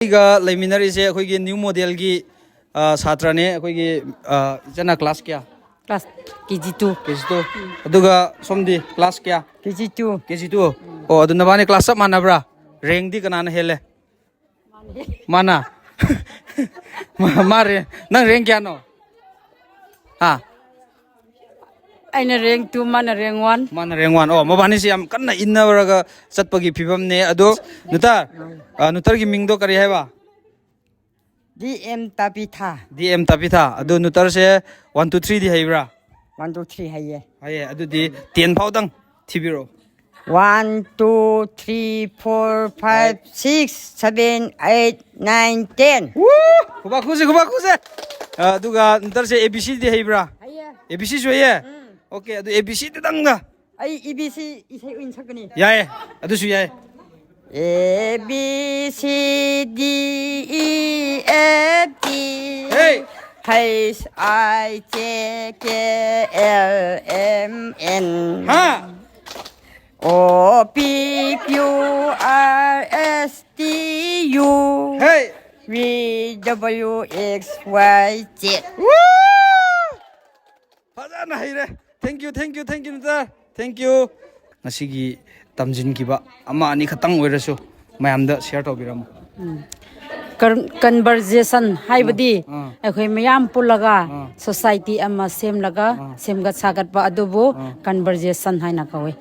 लेमिनरी से अखोई new model की छात्र ने अखोई जना क्लास क्या क्लास KG2 अदुगा सोमदी क्लास क्या KG2 ओ अदु नबाने क्लास सब मानबरा रैंक दी कनाना हेले माना मारे नंग रैंक क्या नो हां अइना रैंक 2 माना रैंक 1 ओ मबानी से हम कन्ना इन्नबरगा चटपगी फिबम ने अदो नुतर की मिंग दो करी हैबा DM Tapitha अदो नुतर से 1 2 3 दी हैबरा 1 2 3 हाइये हाये अदु दी 10 फाउदंग थिबिरो 1 2 3 4 5 6 7 8 9 10 खुबा खुसे अदुगा नुतर से ABC दी हैबरा ABC जो ये ओके अदु ABC दी दंगा आई EBC इसे इन सकनी याए अदु सु याए A B C D E F G H I J K L M N O P Q R S T U V W X Y Z फजाना हैरे थैंक यू नुतर thank you नसिगी तमजिन किबा अमा अनि खतंग ओइरसु मयामदा शेयर तोबिरम कन्वर्जेशन हाइबदी अखोय मयाम पुलगा सोसाइटी अमा सेमलगा सेमगत सागत पा अदुबो कन्वर्जेशन हाइना कवे